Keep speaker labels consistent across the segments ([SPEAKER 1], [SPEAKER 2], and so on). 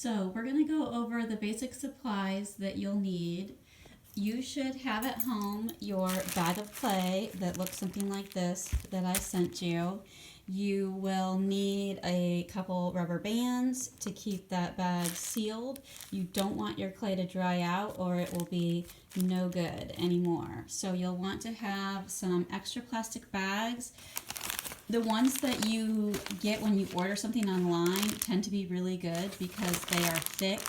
[SPEAKER 1] So we're going to go over the basic supplies that you'll need. You should have at home your bag of clay that looks something like this that I sent you. You will need a couple rubber bands to keep that bag sealed. You don't want your clay to dry out or it will be no good anymore. So you'll want to have some extra plastic bags. The ones that you get when you order something online tend to be really good because they are thick,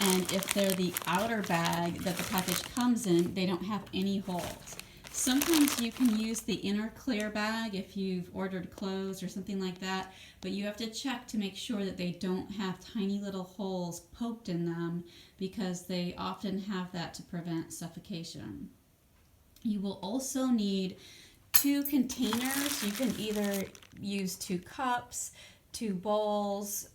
[SPEAKER 1] and if they're the outer bag that the package comes in, they don't have any holes. Sometimes you can use the inner clear bag if you've ordered clothes or something like that, but you have to check to make sure that they don't have tiny little holes poked in them because they often have that to prevent suffocation. You will also need 2 containers. You can either use 2 cups, 2 bowls,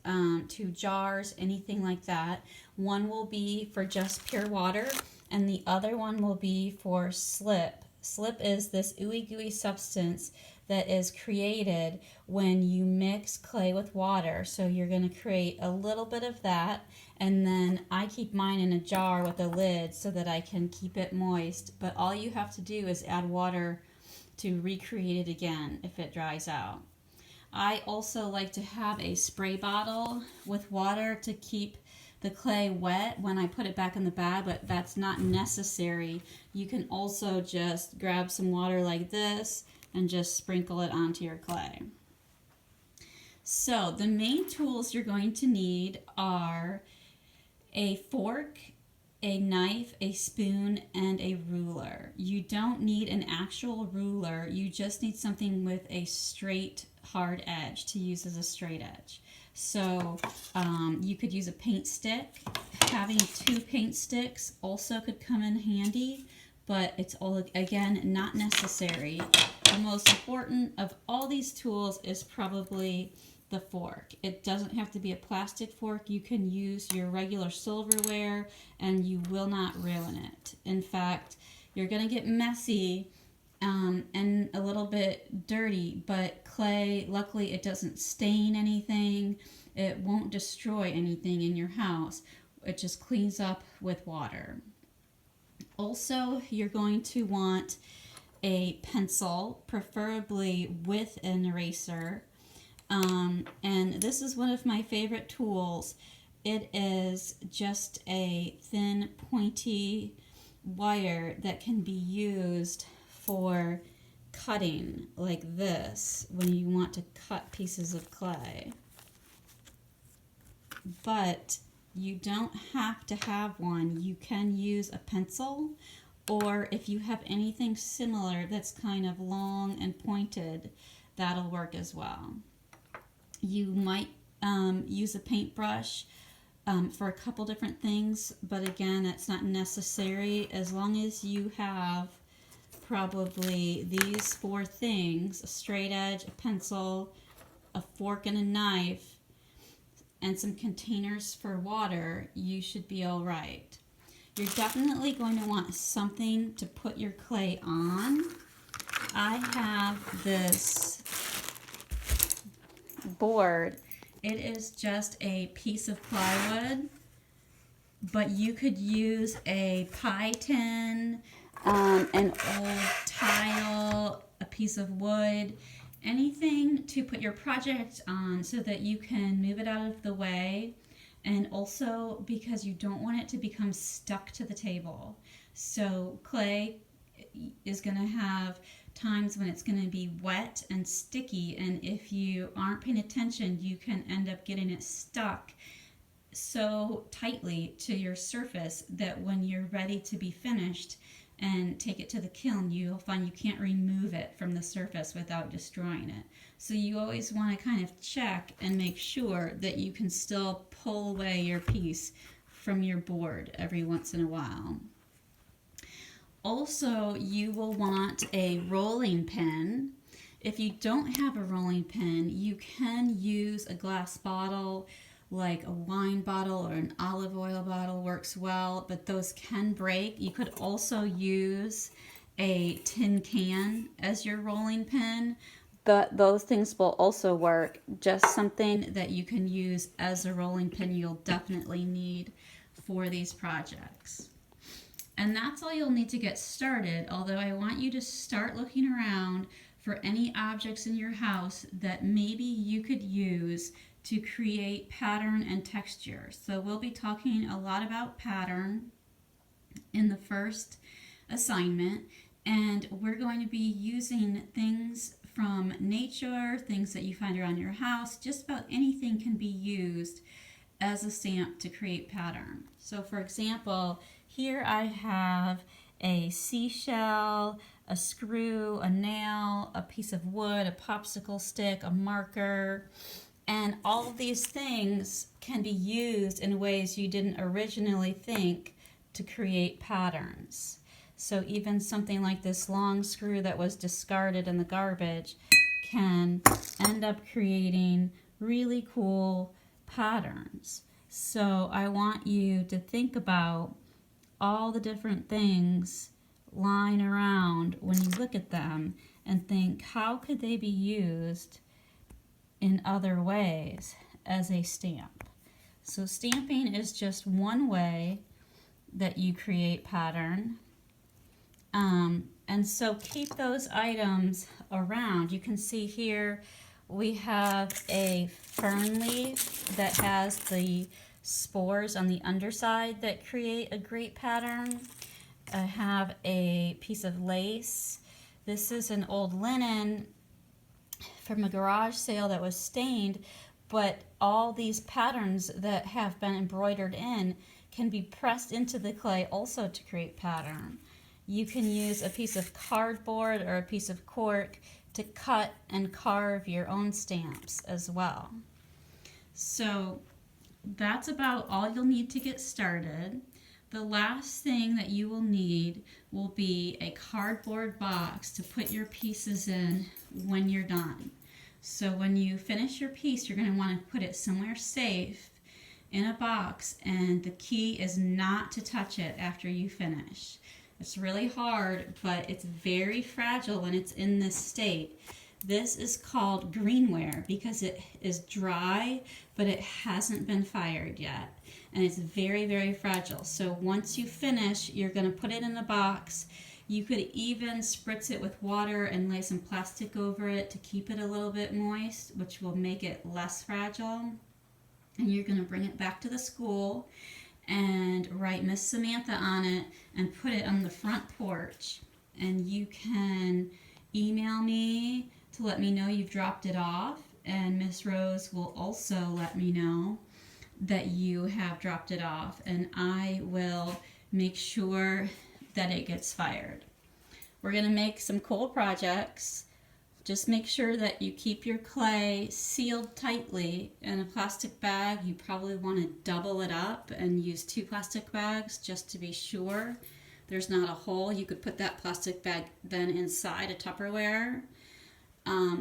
[SPEAKER 1] 2 jars, anything like that. One will be for just pure water and the other one will be for slip. Slip is this ooey gooey substance that is created when you mix clay with water. So you're going to create a little bit of that, and then I keep mine in a jar with a lid so that I can keep it moist. But all you have to do is add water to recreate it again if it dries out. I also like to have a spray bottle with water to keep the clay wet when I put it back in the bag, but that's not necessary. You can also just grab some water like this and just sprinkle it onto your clay. So the main tools you're going to need are a fork, a knife, a spoon, and a ruler. You don't need an actual ruler. You just need something with a straight, hard edge to use as a straight edge. So you could use a paint stick. Having 2 paint sticks also could come in handy, but it's all, again, not necessary. The most important of all these tools is probably the fork. It doesn't have to be a plastic fork. You can use your regular silverware and you will not ruin it. In fact, you're going to get messy and a little bit dirty, but clay, luckily it doesn't stain anything. It won't destroy anything in your house. It just cleans up with water. Also, you're going to want a pencil, preferably with an eraser. And this is one of my favorite tools. It is just a thin, pointy wire that can be used for cutting like this when you want to cut pieces of clay. But you don't have to have one. You can use a pencil, or if you have anything similar that's kind of long and pointed, that'll work as well. You might use a paintbrush for a couple different things, but again, that's not necessary. As long as you have probably these 4 things: a straight edge, a pencil, a fork and a knife, and some containers for water, you should be all right. You're definitely going to want something to put your clay on. I have this board. It is just a piece of plywood, but you could use a pie tin, an old tile, a piece of wood, anything to put your project on so that you can move it out of the way, and also because you don't want it to become stuck to the table. So clay is going to have times when it's going to be wet and sticky, and if you aren't paying attention, you can end up getting it stuck so tightly to your surface that when you're ready to be finished and take it to the kiln, you'll find you can't remove it from the surface without destroying it. So you always want to kind of check and make sure that you can still pull away your piece from your board every once in a while. Also, you will want a rolling pin. If you don't have a rolling pin, you can use a glass bottle, like a wine bottle or an olive oil bottle works well, but those can break. You could also use a tin can as your rolling pin, those things will also work. Just something that you can use as a rolling pin you'll definitely need for these projects. And that's all you'll need to get started, although I want you to start looking around for any objects in your house that maybe you could use to create pattern and texture. So we'll be talking a lot about pattern in the first assignment, and we're going to be using things from nature, things that you find around your house. Just about anything can be used as a stamp to create pattern. So for example, here I have a seashell, a screw, a nail, a piece of wood, a popsicle stick, a marker, and all of these things can be used in ways you didn't originally think to create patterns. So even something like this long screw that was discarded in the garbage can end up creating really cool patterns. So I want you to think about all the different things lying around when you look at them and think, how could they be used in other ways as a stamp? So stamping is just one way that you create pattern. And so keep those items around. You can see here we have a fern leaf that has the spores on the underside that create a great pattern. I have a piece of lace. This is an old linen from a garage sale that was stained, but all these patterns that have been embroidered in can be pressed into the clay also to create pattern. You can use a piece of cardboard or a piece of cork to cut and carve your own stamps as well. So that's about all you'll need to get started. The last thing that you will need will be a cardboard box to put your pieces in when you're done. So when you finish your piece, you're going to want to put it somewhere safe in a box, and the key is not to touch it after you finish. It's really hard, but it's very fragile when it's in this state. This is called greenware because it is dry, but it hasn't been fired yet. And it's very, very fragile. So once you finish, you're going to put it in a box. You could even spritz it with water and lay some plastic over it to keep it a little bit moist, which will make it less fragile. And you're going to bring it back to the school and write Miss Samantha on it and put it on the front porch. And you can email me to let me know you've dropped it off, and Miss Rose will also let me know that you have dropped it off, and I will make sure that it gets fired. We're going to make some cool projects. Just make sure that you keep your clay sealed tightly in a plastic bag. You probably want to double it up and use 2 plastic bags just to be sure there's not a hole. You could put that plastic bag then inside a Tupperware.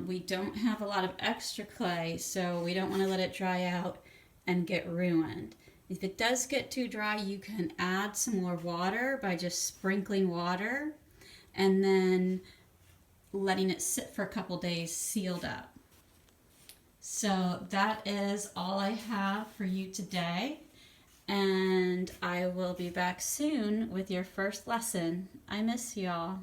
[SPEAKER 1] We don't have a lot of extra clay, so we don't want to let it dry out and get ruined. If it does get too dry, you can add some more water by just sprinkling water and then letting it sit for a couple days sealed up. So that is all I have for you today, and I will be back soon with your first lesson. I miss y'all.